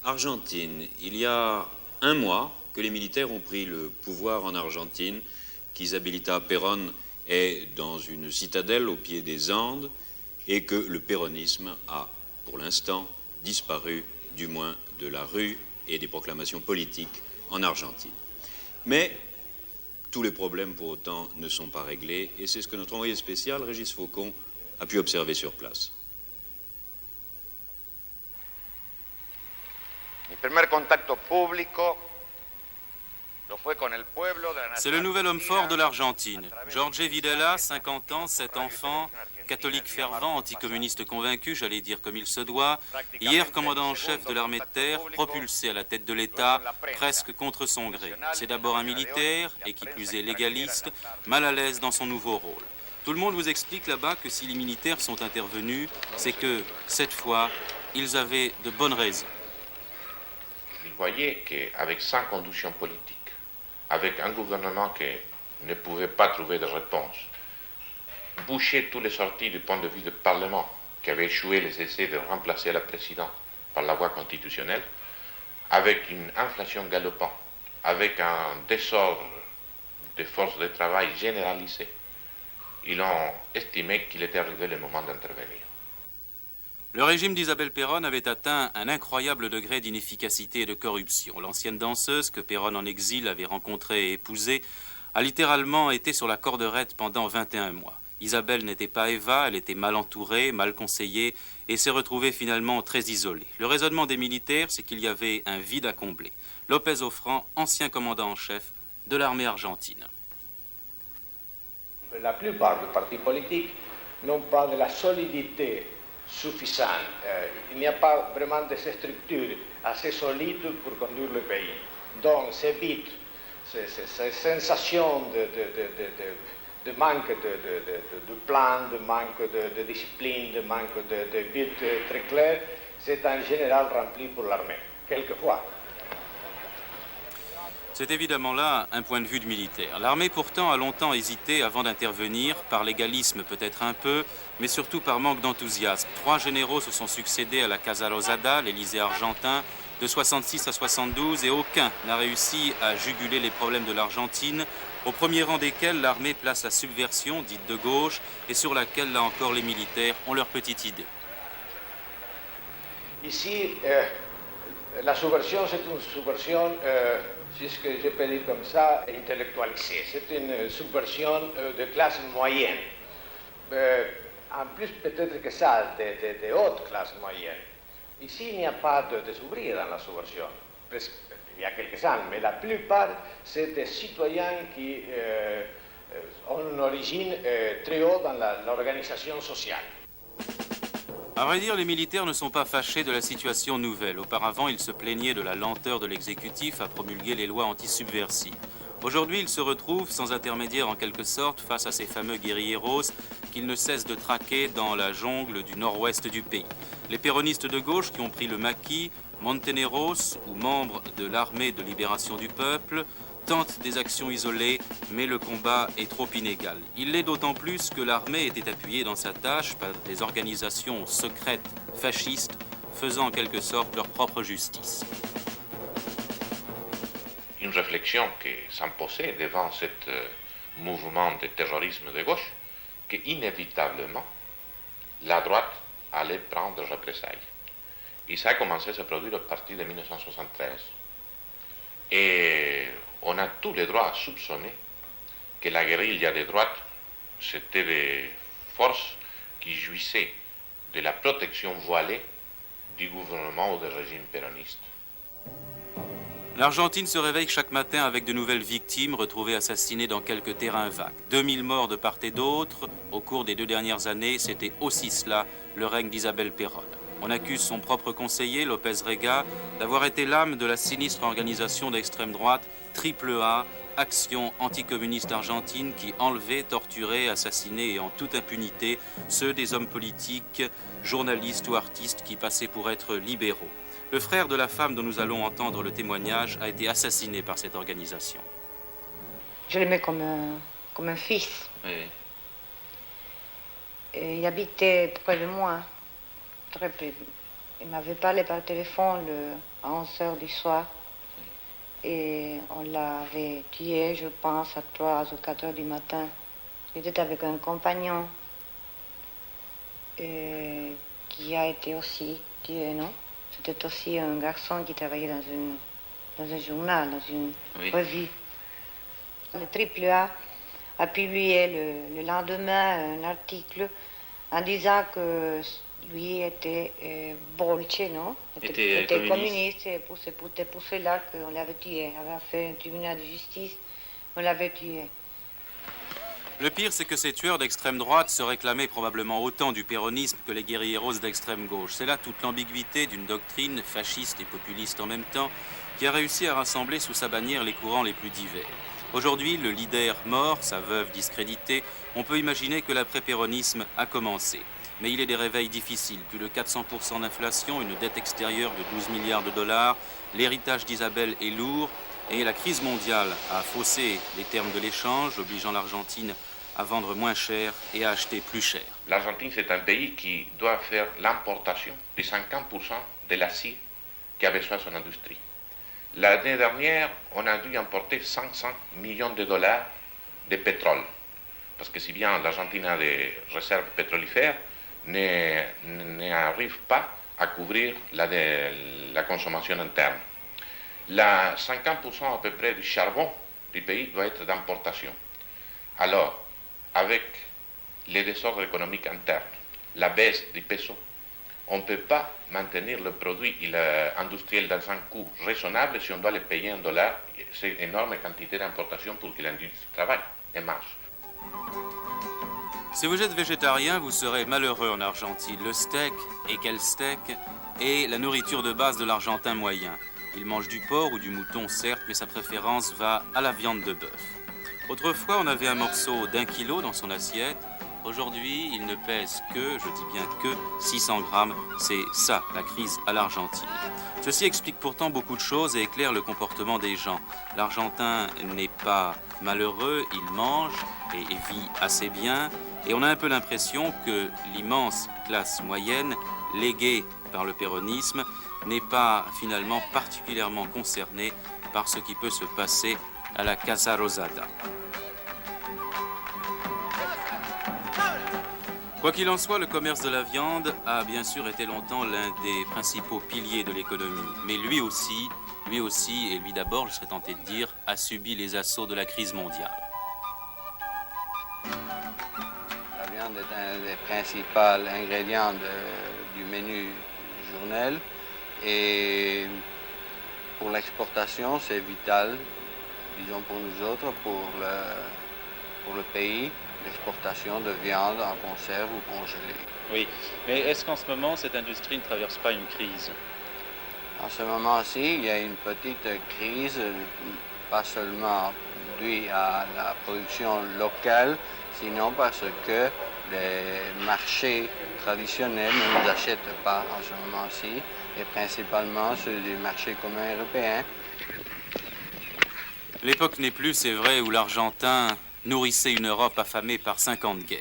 Argentine, il y a un mois que les militaires ont pris le pouvoir en Argentine, qu'Isabelita Perón est dans une citadelle au pied des Andes et que le péronisme a, pour l'instant, disparu, du moins de la rue et des proclamations politiques en Argentine. Mais tous les problèmes, pour autant, ne sont pas réglés et c'est ce que notre envoyé spécial, Régis Faucon, a pu observer sur place. C'est le nouvel homme fort de l'Argentine. Jorge Videla, 50 ans, 7 enfants, catholique fervent, anticommuniste convaincu, j'allais dire comme il se doit, hier commandant en chef de l'armée de terre, propulsé à la tête de l'État, presque contre son gré. C'est d'abord un militaire, et qui plus est légaliste, mal à l'aise dans son nouveau rôle. Tout le monde vous explique là-bas que si les militaires sont intervenus, c'est que, cette fois, ils avaient de bonnes raisons. Il voyait qu'avec 5 conditions politiques, avec un gouvernement qui ne pouvait pas trouver de réponse, boucher toutes les sorties du point de vue du Parlement, qui avait échoué les essais de remplacer la présidente par la voie constitutionnelle, avec une inflation galopante, avec un désordre des forces de travail généralisé, ils ont estimé qu'il était arrivé le moment d'intervenir. Le régime d'Isabel Perón avait atteint un incroyable degré d'inefficacité et de corruption. L'ancienne danseuse que Perón en exil avait rencontrée et épousée a littéralement été sur la corde raide pendant 21 mois. Isabelle n'était pas Eva, elle était mal entourée, mal conseillée et s'est retrouvée finalement très isolée. Le raisonnement des militaires, c'est qu'il y avait un vide à combler. López Offrand, ancien commandant en chef de l'armée argentine. La plupart des partis politiques n'ont pas de la solidité suffisante. Il n'y a pas vraiment de structures assez solides pour conduire le pays. Donc c'est vite, ces sensations de manque de plan, de manque de discipline, de manque de but très clair, c'est en général rempli pour l'armée, quelquefois. C'est évidemment là un point de vue de militaire. L'armée pourtant a longtemps hésité avant d'intervenir, par légalisme peut-être un peu, mais surtout par manque d'enthousiasme. 3 généraux se sont succédés à la Casa Rosada, l'Élysée argentin, de 66 à 72, et aucun n'a réussi à juguler les problèmes de l'Argentine, au premier rang desquels l'armée place la subversion, dite de gauche, et sur laquelle, là encore, les militaires ont leur petite idée. Ici, la subversion, c'est une subversion, si ce que je peux dire comme ça, intellectualisée. C'est une subversion de classe moyenne. En plus, peut-être que ça, de haute classe moyenne. Ici, il n'y a pas des ouvriers dans la subversion. Il y a quelques-uns, mais la plupart, c'est des citoyens qui ont une origine très haute dans l'organisation sociale. À vrai dire, les militaires ne sont pas fâchés de la situation nouvelle. Auparavant, ils se plaignaient de la lenteur de l'exécutif à promulguer les lois antisubversives. Aujourd'hui, ils se retrouvent, sans intermédiaire en quelque sorte, face à ces fameux guérilleros qu'ils ne cessent de traquer dans la jungle du nord-ouest du pays. Les péronistes de gauche qui ont pris le maquis, Monteneros, ou membres de l'armée de libération du peuple, tentent des actions isolées, mais le combat est trop inégal. Il l'est d'autant plus que l'armée était appuyée dans sa tâche par des organisations secrètes fascistes, faisant en quelque sorte leur propre justice. Une réflexion qui s'imposait devant ce mouvement de terrorisme de gauche, qu'inévitablement, la droite allait prendre des représailles. Et ça a commencé à se produire à partir de 1973. Et on a tous les droits à soupçonner que la guérilla de droite, c'était des forces qui jouissaient de la protection voilée du gouvernement ou du régime péroniste. L'Argentine se réveille chaque matin avec de nouvelles victimes retrouvées assassinées dans quelques terrains vagues. 2000 morts de part et d'autre. Au cours des 2 dernières années, c'était aussi cela, le règne d'Isabel Perón. On accuse son propre conseiller, López Rega, d'avoir été l'âme de la sinistre organisation d'extrême droite AAA, Action anticommuniste argentine, qui enlevait, torturait, assassinait et en toute impunité ceux des hommes politiques, journalistes ou artistes qui passaient pour être libéraux. Le frère de la femme dont nous allons entendre le témoignage a été assassiné par cette organisation. Je l'aimais comme un fils. Oui. Et il habitait près de moi, très près. il m'avait parlé par téléphone à 11 heures du soir. Et on l'avait tué, je pense, à 3 ou 4 heures du matin. J'étais avec un compagnon qui a été aussi tué, non? C'était aussi un garçon qui travaillait dans un journal, dans une revue. Le Triple a publié le lendemain un article en disant que lui était bolche, non? Était communiste, et pour cela qu'on l'avait tué. Il avait fait un tribunal de justice, on l'avait tué. Le pire, c'est que ces tueurs d'extrême droite se réclamaient probablement autant du péronisme que les guérilleros d'extrême gauche. C'est là toute l'ambiguïté d'une doctrine fasciste et populiste en même temps qui a réussi à rassembler sous sa bannière les courants les plus divers. Aujourd'hui, le leader mort, sa veuve discréditée, on peut imaginer que l'après-péronisme a commencé. Mais il est des réveils difficiles, plus de 400% d'inflation, une dette extérieure de 12 milliards de dollars, l'héritage d'Isabelle est lourd, et la crise mondiale a faussé les termes de l'échange, obligeant l'Argentine à vendre moins cher et à acheter plus cher. L'Argentine, c'est un pays qui doit faire l'importation de 50% de l'acier qui a besoin de son industrie. L'année dernière, on a dû importer 500 millions de dollars de pétrole. Parce que si bien l'Argentine a des réserves pétrolifères, n'arrive pas à couvrir la consommation interne. 50% à peu près du charbon du pays doit être d'importation. Alors, avec les désordres économiques internes, la baisse du peso, on ne peut pas maintenir le produit industriel dans un coût raisonnable si on doit le payer en dollars. C'est une énorme quantité d'importation pour que l'industrie travaille et marche. Si vous êtes végétarien, vous serez malheureux en Argentine. Le steak, et quel steak, est la nourriture de base de l'Argentin moyen. Il mange du porc ou du mouton, certes, mais sa préférence va à la viande de bœuf. Autrefois, on avait un morceau d'1 kilo dans son assiette. Aujourd'hui, il ne pèse que, je dis bien que, 600 grammes. C'est ça, la crise à l'Argentine. Ceci explique pourtant beaucoup de choses et éclaire le comportement des gens. L'Argentin n'est pas malheureux, il mange et vit assez bien. Et on a un peu l'impression que l'immense classe moyenne, léguée par le péronisme, n'est pas finalement particulièrement concernée par ce qui peut se passer à la Casa Rosada. Quoi qu'il en soit, le commerce de la viande a bien sûr été longtemps l'un des principaux piliers de l'économie. Mais lui aussi, et lui d'abord, je serais tenté de dire, a subi les assauts de la crise mondiale. La viande est un des principaux ingrédients du menu journal et pour l'exportation, c'est vital, disons pour nous autres, pour le pays, l'exportation de viande en conserve ou congelée. Oui, mais est-ce qu'en ce moment, cette industrie ne traverse pas une crise? En ce moment-ci, il y a une petite crise, pas seulement due à la production locale, sinon parce que les marchés traditionnels ne nous achètent pas en ce moment-ci, et principalement ceux du marché commun européen. L'époque n'est plus, c'est vrai, où l'Argentin nourrissait une Europe affamée par 50 guerres.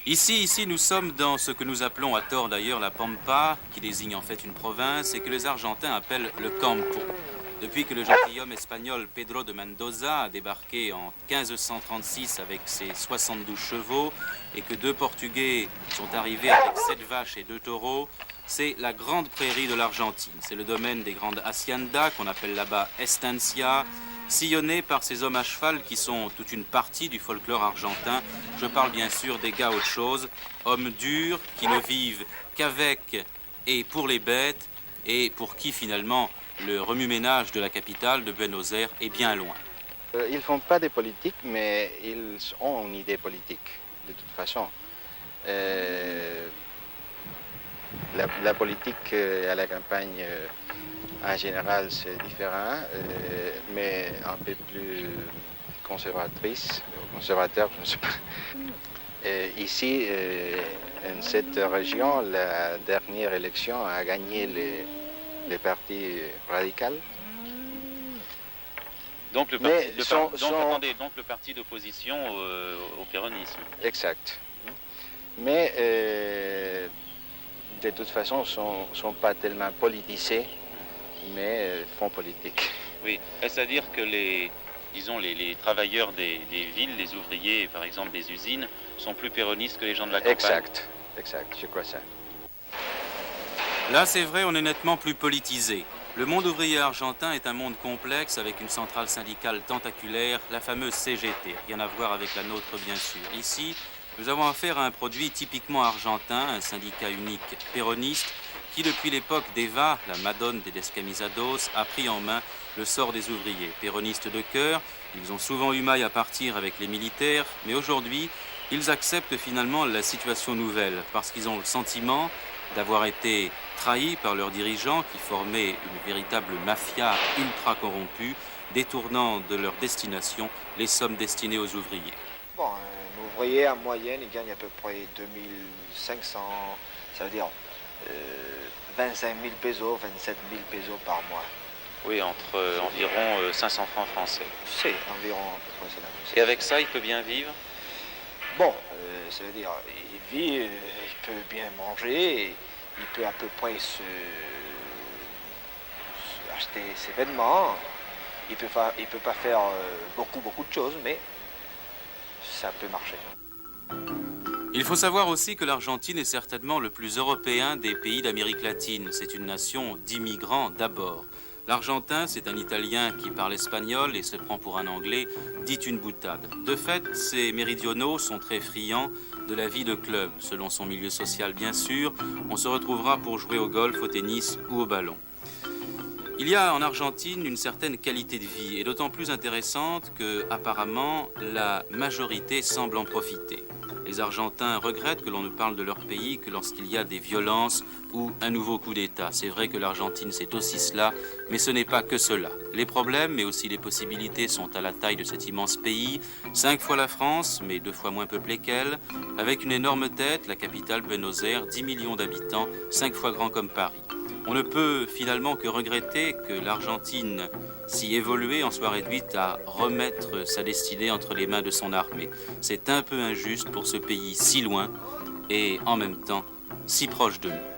Ici, nous sommes dans ce que nous appelons à tort d'ailleurs la Pampa, qui désigne en fait une province, et que les Argentins appellent le Campo. Depuis que le gentilhomme espagnol Pedro de Mendoza a débarqué en 1536 avec ses 72 chevaux, et que 2 Portugais sont arrivés avec 7 vaches et 2 taureaux, c'est la grande prairie de l'Argentine. C'est le domaine des grandes haciendas, qu'on appelle là-bas estancia, sillonné par ces hommes à cheval qui sont toute une partie du folklore argentin. Je parle bien sûr des gauchos, hommes durs qui ne vivent qu'avec et pour les bêtes et pour qui finalement le remue-ménage de la capitale de Buenos Aires est bien loin. Ils ne font pas de politique, mais ils ont une idée politique, de toute façon. La politique à la campagne, en général, c'est différent, mais un peu plus conservateur, je ne sais pas. Ici, dans cette région, la dernière élection a gagné les partis radicaux. Donc le parti d'opposition au péronisme. Exact. Mais de toute façon, ne sont pas tellement politisés, mais font politique. Oui, est-ce à dire que les travailleurs des villes, les ouvriers, par exemple des usines, sont plus péronistes que les gens de la campagne? Exact, je crois ça. Là, c'est vrai, on est nettement plus politisé. Le monde ouvrier argentin est un monde complexe avec une centrale syndicale tentaculaire, la fameuse CGT. Rien à voir avec la nôtre, bien sûr. Ici, nous avons affaire à un produit typiquement argentin, un syndicat unique péroniste, qui depuis l'époque d'Eva, la Madone des Descamisados, a pris en main le sort des ouvriers. Péronistes de cœur, ils ont souvent eu maille à partir avec les militaires, mais aujourd'hui, ils acceptent finalement la situation nouvelle, parce qu'ils ont le sentiment d'avoir été trahis par leurs dirigeants qui formaient une véritable mafia ultra corrompue, détournant de leur destination les sommes destinées aux ouvriers. Bon, un ouvrier en moyenne, il gagne à peu près 2500, ça veut dire 25 000 pesos, 27 000 pesos par mois. Oui, entre environ 500 francs français. C'est environ à peu près ça. Et avec ça, il peut bien vivre? Bon, ça veut dire, il vit, il peut bien manger, il peut à peu près acheter ses vêtements, il peut pas faire beaucoup de choses, mais ça peut marcher. Il faut savoir aussi que l'Argentine est certainement le plus européen des pays d'Amérique latine. C'est une nation d'immigrants d'abord. L'Argentin, c'est un Italien qui parle espagnol et se prend pour un Anglais, dit une boutade. De fait, ces méridionaux sont très friands de la vie de club. Selon son milieu social, bien sûr, on se retrouvera pour jouer au golf, au tennis ou au ballon. Il y a en Argentine une certaine qualité de vie, et d'autant plus intéressante que, apparemment, la majorité semble en profiter. Les Argentins regrettent que l'on ne parle de leur pays que lorsqu'il y a des violences ou un nouveau coup d'État. C'est vrai que l'Argentine, c'est aussi cela, mais ce n'est pas que cela. Les problèmes, mais aussi les possibilités sont à la taille de cet immense pays, 5 fois la France, mais 2 fois moins peuplé qu'elle, avec une énorme tête, la capitale Buenos Aires, 10 millions d'habitants, 5 fois grand comme Paris. On ne peut finalement que regretter que l'Argentine, si évoluée, en soit réduite à remettre sa destinée entre les mains de son armée. C'est un peu injuste pour ce pays si loin et en même temps si proche de nous.